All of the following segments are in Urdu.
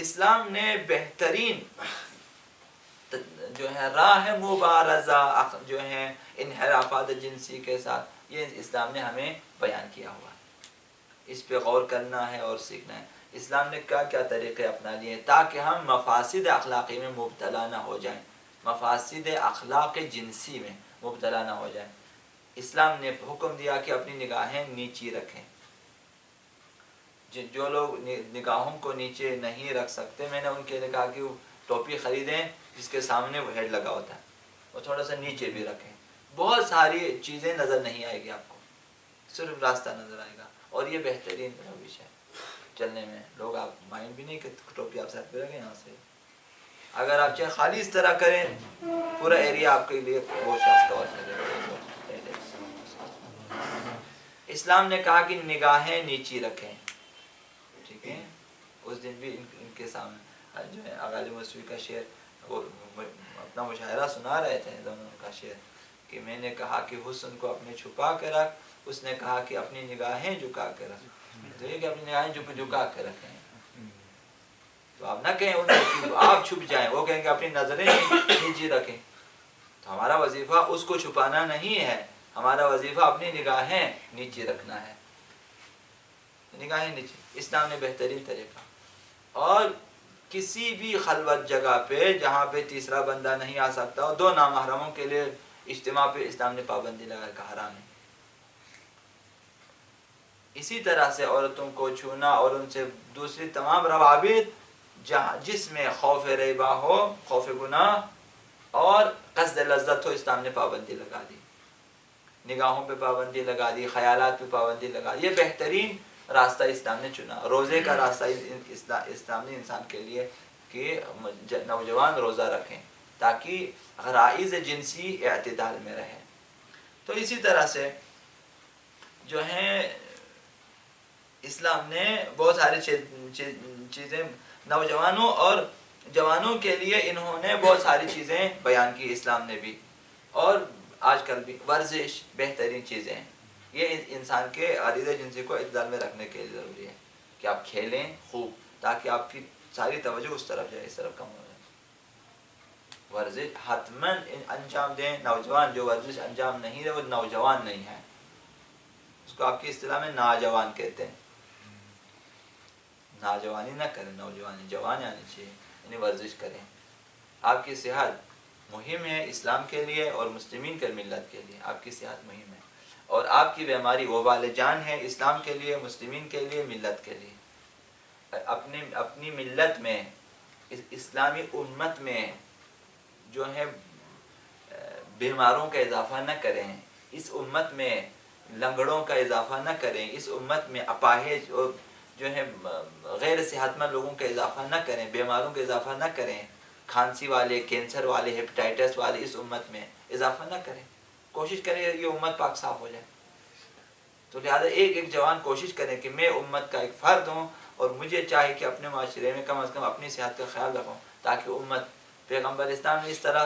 اسلام نے بہترین جو ہے راہ مبارزہ جو ہے انحرافات جنسی کے ساتھ، یہ اسلام نے ہمیں بیان کیا ہوا ہے، اس پہ غور کرنا ہے اور سیکھنا ہے۔ اسلام نے کیا کیا طریقے اپنا لیے تاکہ ہم مفاسد اخلاقی میں مبتلا نہ ہو جائیں، مفاسد اخلاق جنسی میں مبتلا نہ ہو جائیں۔ اسلام نے حکم دیا کہ اپنی نگاہیں نیچی رکھیں۔ جو لوگ نگاہوں کو نیچے نہیں رکھ سکتے، میں نے ان کے لیے کہا کہ وہ ٹوپی خریدیں جس کے سامنے وہ ہیڈ لگا ہوتا ہے، وہ تھوڑا سا نیچے بھی رکھیں، بہت ساری چیزیں نظر نہیں آئے گی آپ کو، صرف راستہ نظر آئے گا، اور یہ بہترین روش ہے چلنے میں۔ لوگ آپ مائنڈ بھی نہیں کہ ٹوپی آپ سر پہ رکھیں یہاں سے، اگر آپ چاہے خالی اس طرح کریں پورا ایریا آپ کے لیے وہ شخص کور کرے گا۔ اسلام نے کہا کہ نگاہیں نیچی رکھیں، ٹھیک ہے۔ اس دن بھی ان کے سامنے جو ہے غالب موسوی کا شعر، وہ اپنا مشاعرہ سنا رہے تھے دونوں کا شعر، کہ میں نے کہا کہ حسن کو اپنے چھپا کے رکھ، اس نے کہا کہ اپنی نگاہیں جھکا کے رکھ، تو یہ کہ اپنی نگاہیں جھکا کے رکھیں، تو آپ نہ کہیں ان کو آپ چھپ جائیں، وہ کہیں کہ اپنی نظریں نیچی رکھیں، تو ہمارا وظیفہ اس کو چھپانا نہیں ہے، ہمارا وظیفہ اپنی نگاہیں نیچے رکھنا ہے، نگاہیں نیچے۔ اسلام نے بہترین طریقہ، اور کسی بھی خلوت جگہ پہ جہاں پہ تیسرا بندہ نہیں آ سکتا ہو، دو نامحرموں کے لیے اجتماع پہ اسلام نے پابندی لگا کہ حرام ہے۔ اسی طرح سے عورتوں کو چھونا اور ان سے دوسری تمام روابط جس میں خوف ریبہ ہو، خوف گناہ اور قصد لذت ہو، اسلام نے پابندی لگا دی، نگاہوں پہ پابندی لگا دی، خیالات پہ پابندی لگا دی۔ یہ بہترین راستہ اسلام نے چنا، روزے کا راستہ اسلام نے انسان کے لیے کہ نوجوان روزہ رکھیں تاکہ غرائز جنسی اعتدال میں رہے۔ تو اسی طرح سے جو ہیں اسلام نے بہت ساری چیزیں نوجوانوں اور جوانوں کے لیے انہوں نے بہت ساری چیزیں بیان کی اسلام نے بھی، اور آج کل بھی ورزش بہترین چیزیں ہیں، یہ انسان کے غریزہ جنسی کو اعتدال میں رکھنے کے لیے ضروری ہے کہ آپ کھیلیں خوب تاکہ آپ کی ساری توجہ اس طرف جائے، اس طرف کم ہو جائے۔ ورزش حتماً انجام دیں، نوجوان جو ورزش انجام نہیں دے وہ نوجوان نہیں ہے، اس کو آپ کی اصطلاح میں ناجوان کہتے ہیں، ناجوانی نہ کریں، نوجوانی جوان آنی چاہیے، یعنی ورزش کریں۔ آپ کی صحت مہم ہے اسلام کے لیے اور مسلمین کے ملت کے لیے، آپ کی صحت مہم ہے، اور آپ کی بیماری وبال جان ہے اسلام کے لیے، مسلمین کے لیے، ملت کے لیے۔ اپنی ملت میں، اسلامی امت میں جو ہے بیماروں کا اضافہ نہ کریں، اس امت میں لنگڑوں کا اضافہ نہ کریں، اس امت میں اپاہج اور جو ہے غیر صحت مند لوگوں کا اضافہ نہ کریں، بیماروں کا اضافہ نہ کریں، کھانسی والے، کینسر والے، ہیپیٹائٹس والے اس امت میں اضافہ نہ کریں، کوشش کریں یہ امت پاک صاف ہو جائے۔ تو لہذا ایک جوان کوشش کریں کہ میں امت کا ایک فرد ہوں، اور مجھے چاہیے کہ اپنے معاشرے میں کم از کم اپنی صحت کا خیال رکھوں تاکہ امت، پیغمبر اسلام نے اس طرح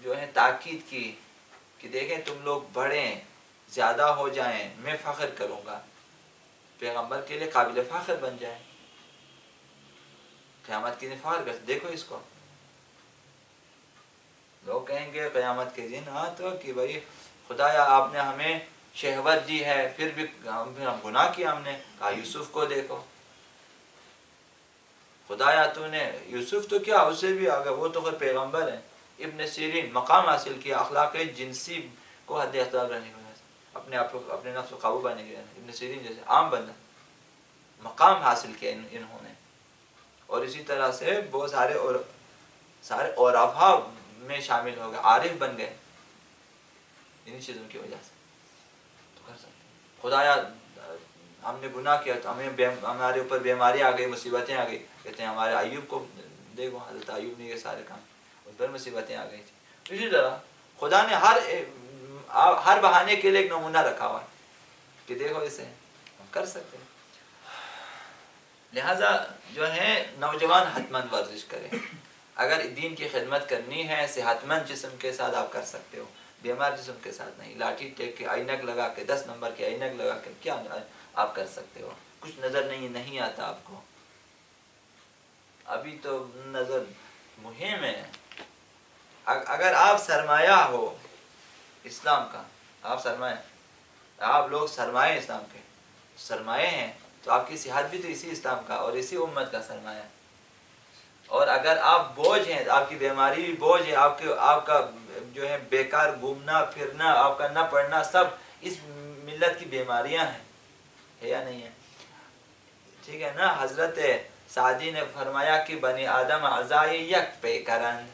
جو ہے تاکید کی کہ دیکھیں تم لوگ بڑھیں، زیادہ ہو جائیں، میں فخر کروں گا، پیغمبر کے لیے قابل فخر بن جائیں، قیامت کے دن فخر کر، دیکھو اس کو، لوگ کہیں گے قیامت کے دن ہاں تو کہ بھائی خدایا آپ نے ہمیں شہوت دی ہے پھر ہم گناہ کیا، ہم نے کہا یوسف کو دیکھو، خدایا تو نے یوسف تو کیا اسے بھی آگا، وہ تو خود پیغمبر ہیں، ابن سیرین مقام حاصل کیا اخلاق جنسی کو حد اختیار رہنے کی وجہ سے، اپنے نفس کو قابو پانے کے، ابن سیرین جیسے عام بندہ مقام حاصل کیا انہوں نے، اور اسی طرح سے بہت سارے عرفاء میں شامل ہو گئے، عارف بن گئے انہی چیزوں کی وجہ سے۔ تو کر سکتے خدایا ہم نے گناہ کیا تو ہمارے اوپر بیماری آ گئی، مصیبتیں آ گئی، کہتے ہیں ہمارے ایوب کو دیکھو، حضرت ایوب نے یہ سارے کام، اس پر مصیبتیں آ گئی تھی۔ اسی طرح خدا نے ہر بہانے کے لیے ایک نمونہ رکھا ہوا ہے کہ دیکھو اسے ہم کر سکتے ہیں۔ لہذا جو ہے نوجوان حتماً ورزش کریں، اگر دین کی خدمت کرنی ہے صحت مند جسم کے ساتھ آپ کر سکتے ہو، بیمار جسم کے ساتھ نہیں، لاٹھی ٹیک کے اینک لگا کے 10 نمبر کے اینک لگا کے کیا آپ کر سکتے ہو، کچھ نظر نہیں آتا آپ کو، ابھی تو نظر مہم ہے. اگر آپ سرمایہ ہو اسلام کا، آپ سرمایہ، آپ لوگ سرمایہ اسلام کے سرمایہ ہیں، تو آپ کی صحت بھی تو اسی اسلام کا اور اسی امت کا سرمایہ ہے. اور اگر آپ بوجھ ہیں، آپ کی بیماری بھی بوجھ ہے، آپ کا جو ہے بیکار گھومنا پھرنا، آپ کا نہ پڑھنا، سب اس ملت کی بیماریاں ہیں، ہے یا نہیں ہے؟ ٹھیک ہے نا. حضرت سعدی نے فرمایا کہ بنی آدم اعضائے یک پیکرن،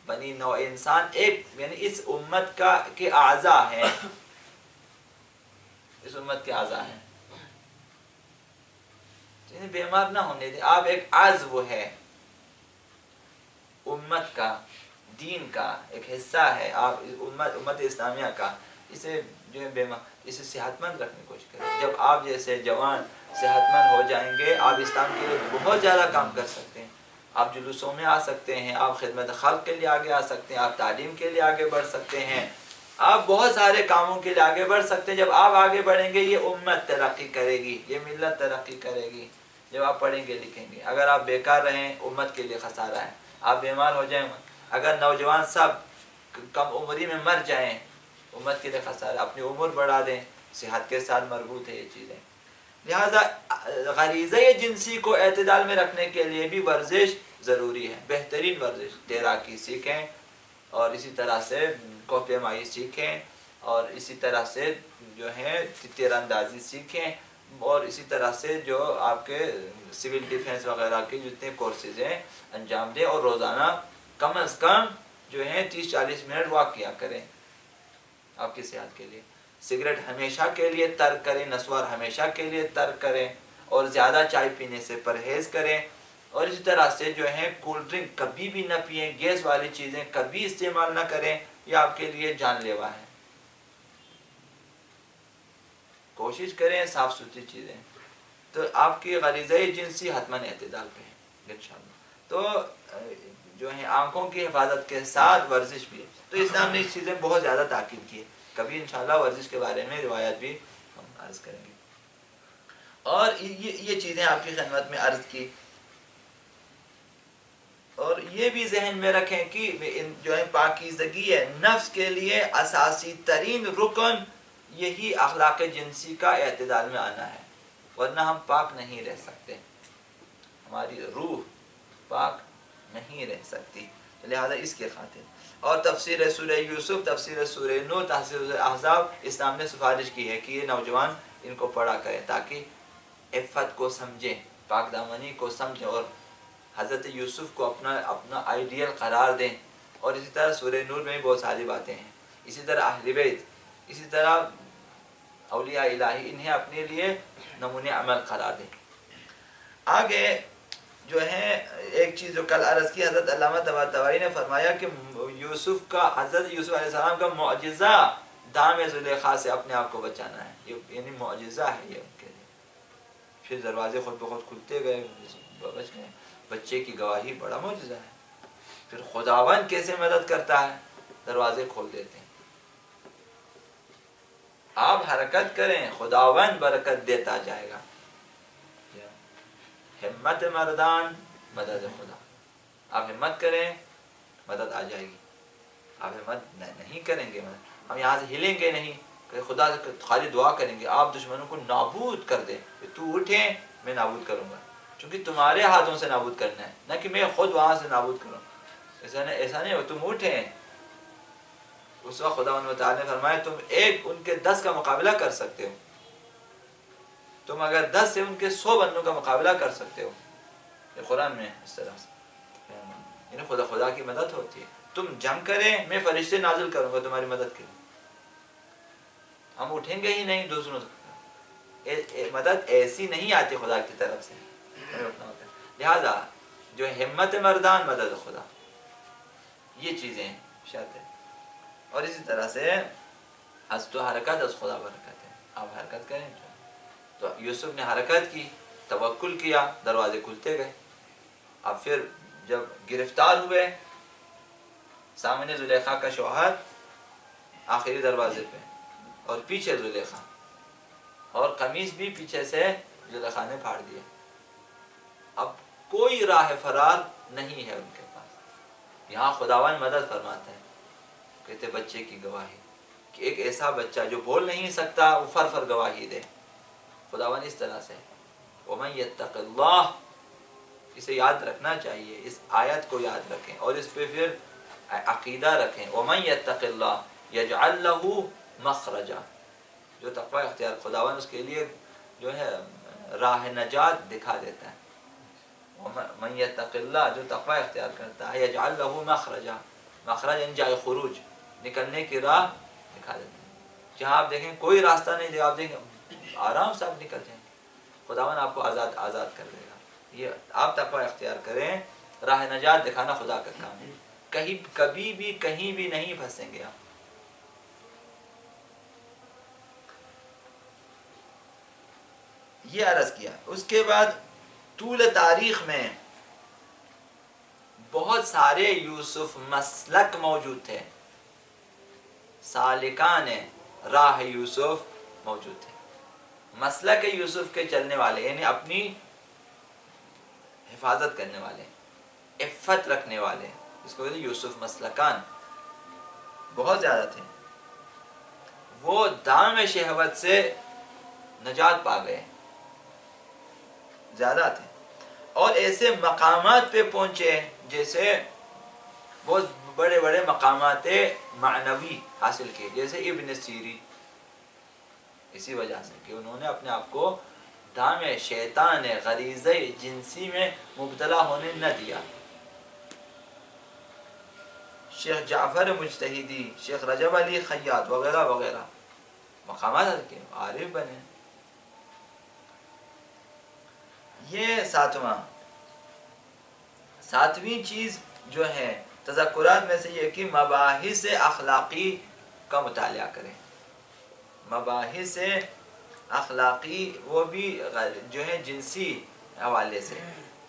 بنی نوع انسان ایک، یعنی اس امت کا کے اعضاء ہیں، اس امت کے اعضاء ہیں، بیمار نہ ہونے دیں. آپ ایک عضو ہے امت کا، دین کا ایک حصہ ہے، آپ امت اسلامیہ کا. اسے جو ہے اسے صحت مند رکھنے کی کوشش کریں. جب آپ جیسے جوان صحت مند ہو جائیں گے، آپ اسلام کے لیے بہت زیادہ کام کر سکتے ہیں. آپ جلوسوں میں آ سکتے ہیں، آپ خدمت خلق کے لیے آگے آ سکتے ہیں، آپ تعلیم کے لیے آگے بڑھ سکتے ہیں، آپ بہت سارے کاموں کے لیے آگے بڑھ سکتے ہیں. جب آپ آگے بڑھیں گے، یہ امت ترقی کرے گی، یہ ملت ترقی کرے گی. جب آپ پڑھیں گے لکھیں گے. اگر آپ بیکار رہیں، امت کے لیے خسارہ ہے. آپ بیمار ہو جائیں، اگر نوجوان سب کم عمری میں مر جائیں، امت کے لیے خسارہ. اپنی عمر بڑھا دیں، صحت کے ساتھ مربوط ہے یہ چیزیں. لہذا غریزہ جنسی کو اعتدال میں رکھنے کے لیے بھی ورزش ضروری ہے. بہترین ورزش تیراکی سیکھیں، اور اسی طرح سے کوہ پیمائی سیکھیں، اور اسی طرح سے جو ہے تیر اندازی سیکھیں، اور اسی طرح سے جو آپ کے سول ڈیفنس وغیرہ کے جتنے کورسز ہیں انجام دیں، اور روزانہ کم از کم جو ہے 30-40 منٹ واک کیا کریں آپ کی صحت کے لیے. سگریٹ ہمیشہ کے لیے ترک کریں، نسوار ہمیشہ کے لیے ترک کریں، اور زیادہ چائے پینے سے پرہیز کریں. اور اسی طرح سے جو ہے کولڈ ڈرنک کبھی بھی نہ پئیں، گیس والی چیزیں کبھی استعمال نہ کریں، یہ آپ کے لیے جان لیوا ہے. کوشش کریں صاف ستھری چیزیں. تو آپ کی غریزہ جنسی حتماً اعتدال پہ ہے انشاءاللہ. تو جو ہے آنکھوں کی حفاظت کے ساتھ ورزش بھی ہے. تو اسلام نے اس چیزیں بہت زیادہ تاکید کی ہے. کبھی انشاءاللہ ورزش کے بارے میں روایت بھی ہم عرض کریں گے. اور یہ چیزیں آپ کی خدمت میں عرض کی. اور یہ بھی ذہن میں رکھیں کہ جو ہے پاکیزگی ہے نفس کے لیے اساسی ترین رکن یہی اخلاق جنسی کا اعتدال میں آنا ہے، ورنہ ہم پاک نہیں رہ سکتے، ہماری روح پاک نہیں رہ سکتی. لہذا اس کے خاطر. اور تفسیر سورہ یوسف، تفسیر سورہ نور، تفسیر احزاب، اسلام نے سفارش کی ہے کہ یہ نوجوان ان کو پڑھا کریں تاکہ عفت کو سمجھیں، پاک دامنی کو سمجھیں، اور حضرت یوسف کو اپنا آئیڈیل قرار دیں. اور اسی طرح سورہ نور میں بہت ساری باتیں ہیں. اسی طرح اہل بیت، اسی طرح اولیاء الہی، انہیں اپنے لیے نمونے عمل قرار دیں. آگے جو ہے ایک چیز جو کل عرض کی، حضرت علامہ طباطبائی نے فرمایا کہ حضرت یوسف علیہ السلام کا معجزہ دام زلیخا سے اپنے آپ کو بچانا ہے. یعنی معجزہ ہے یہ ان کے لیے. پھر دروازے خود بخود کھلتے گئے، بچ گئے. بچے کی گواہی بڑا معجزہ ہے. پھر خداوند کیسے مدد کرتا ہے، دروازے کھول دیتے ہیں. آپ حرکت کریں، خداوند برکت دیتا جائے گا. ہمت مردان مدد خدا. آپ ہمت کریں، مدد آ جائے گی. آپ ہمت نہیں کریں گے، ہم یہاں سے ہلیں گے نہیں، کہ خدا سے خالی دعا کریں گے آپ دشمنوں کو نابود کر دیں، تو اٹھیں میں نابود کروں گا، چونکہ تمہارے ہاتھوں سے نابود کرنا ہے، نہ کہ میں خود وہاں سے نابود کروں. ایسا نہیں ہو، تم اٹھیں. اس وقت خدا و تعالی نے فرمایا تم ایک ان کے 10 کا مقابلہ کر سکتے ہو. تم اگر 10 سے ان کے 100 بندوں کا مقابلہ کر سکتے ہو. یہ قرآن میں اس طرح سے یعنی خدا کی مدد ہوتی ہے. تم جنگ کریں، میں فرشتے نازل کروں گا تمہاری مدد کے لیے. ہم اٹھیں گے ہی نہیں دوسروں سے. مدد ایسی نہیں آتی خدا کی طرف سے. لہذا جو ہمت مردان مدد خدا، یہ چیزیں شرط ہے. اور اسی طرح سے از تو حرکت از خدا برکت ہے. آپ حرکت کریں. تو یوسف نے حرکت کی، توکل کیا، دروازے کھلتے گئے. اب پھر جب گرفتار ہوئے، سامنے زلیخا کا شوہر آخری دروازے پہ، اور پیچھے زلیخا، اور قمیص بھی پیچھے سے زلیخا نے پھاڑ دیا. اب کوئی راہ فرار نہیں ہے ان کے پاس۔ یہاں خداوند مدد فرماتا ہے، کہتے بچے کی گواہی، کہ ایک ایسا بچہ جو بول نہیں سکتا وہ فر گواہی دے۔ خداوند اس طرح سے وَمَن يَتَّقِ اللَّهِ، اسے یاد رکھنا چاہیے، اس آیت کو یاد رکھیں اور اس پہ پھر عقیدہ رکھیں۔ وَمَن يَتَّقِ اللَّهِ يَجْعَلْ لَهُ مَخْرَجًا، جو تقوی اختیار، خداوند اس کے لیے جو ہے راہ نجات دکھا دیتا ہے۔ وَمَن يَتَّقِ اللَّهِ، جو تقوی اختیار کرتا ہے، يَجْعَلْ لَهُ مَخْرَجًا، مخرج ان جائے خروج، نکلنے کی راہ دکھا دیتا ہے۔ جہاں آپ دیکھیں کوئی راستہ نہیں دے، آپ دیکھیں آرام سے آپ نکل جائیں، خداوند آپ کو آزاد کر دے گا۔ یہ آپ تقوی اختیار کریں، راہ نجات دکھانا خدا کا کام ہے، کبھی بھی کہیں بھی نہیں پھنسیں گے آپ۔ یہ عرض کیا۔ اس کے بعد طول تاریخ میں بہت سارے یوسف مسلک موجود تھے، سالکان راہ یوسف موجود تھے، مسلک یوسف کے چلنے والے، یعنی اپنی حفاظت کرنے والے، عفت رکھنے والے، اس کو کہتے ہیں یوسف مسلکان، بہت زیادہ تھے۔ وہ دام شہوت سے نجات پا گئے، زیادہ تھے، اور ایسے مقامات پہ پہنچے جیسے بہت بڑے بڑے مقامات معنوی حاصل کیے، جیسے ابن سیری، اسی وجہ سے کہ انہوں نے اپنے آپ کو دام شیطان غریزہ جنسی میں مبتلا ہونے نہ دیا۔ شیخ جعفر مجتہدی، شیخ رجب علی خیاط وغیرہ وغیرہ مقامات حاصل کیے، عارف بنے۔ یہ ساتویں چیز جو ہے تذکرات میں سے یہ کہ مباحث اخلاقی کا مطالعہ کریں، مباحث اخلاقی، وہ بھی جو ہے جنسی حوالے سے،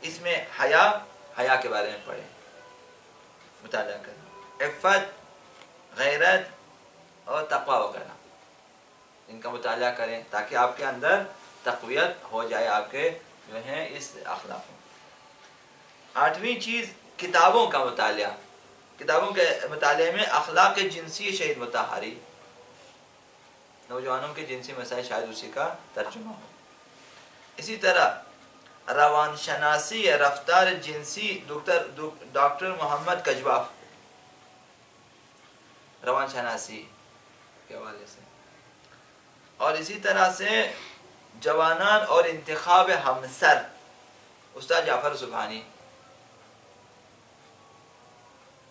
اس میں حیا کے بارے میں پڑھیں، مطالعہ کریں، عفت، غیرت اور تقوی وغیرہ، ان کا مطالعہ کریں تاکہ آپ کے اندر تقویت ہو جائے آپ کے جو ہیں اس اخلاق میں۔ آٹھویں چیز کتابوں کا مطالعہ، کتابوں کے مطالعے میں اخلاق جنسی شہید مطہری، نوجوانوں کے جنسی مسائل، شاید اسی کا ترجمہ ہو۔ اسی طرح روان شناسی رفتار جنسی، ڈاکٹر محمد کجواف، روان شناسی کے حوالے سے، اور اسی طرح سے جوانان اور انتخاب ہمسر، استاد جعفر سبحانی،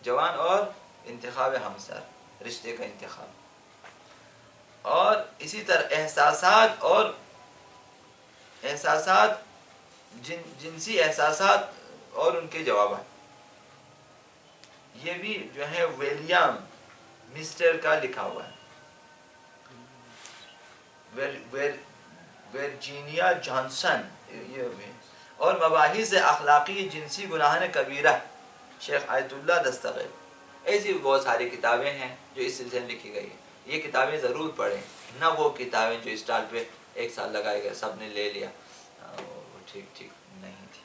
جوان اور انتخاب ہمسر، رشتے کا انتخاب، اور اسی طرح احساسات جنسی احساسات اور ان کے جوابات، یہ بھی جو ہے ویلیام مسٹر کا لکھا ہوا ہے، ورجینیا جانسن، یہ بھی، اور مباحث اخلاقی جنسی گناہان کبیرہ، شیخ آیت اللہ دستغیر۔ ایسی بہت ساری کتابیں ہیں جو اس سلسلے میں لکھی گئی ہیں، یہ کتابیں ضرور پڑھیں، نہ وہ کتابیں جو اسٹال پہ ایک سال لگائے گئے سب نے لے لیا، وہ ٹھیک نہیں تھی۔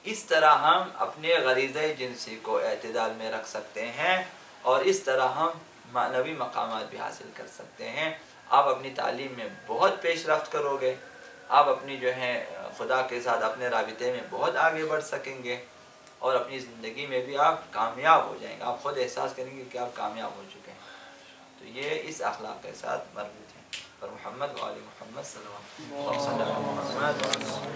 اس طرح ہم اپنے غریزہ جنسی کو اعتدال میں رکھ سکتے ہیں، اور اس طرح ہم معنوی مقامات بھی حاصل کر سکتے ہیں۔ آپ اپنی تعلیم میں بہت پیش رفت کرو گے، آپ اپنی جو ہے خدا کے ساتھ اپنے رابطے میں بہت آگے بڑھ سکیں گے، اور اپنی زندگی میں بھی آپ کامیاب ہو جائیں گے، آپ خود احساس کریں گے کہ آپ کامیاب ہو چکے ہیں۔ تو یہ اس اخلاق کے ساتھ مربوط ہے۔ اور محمد و آل محمد صلی اللہ علیہ وسلم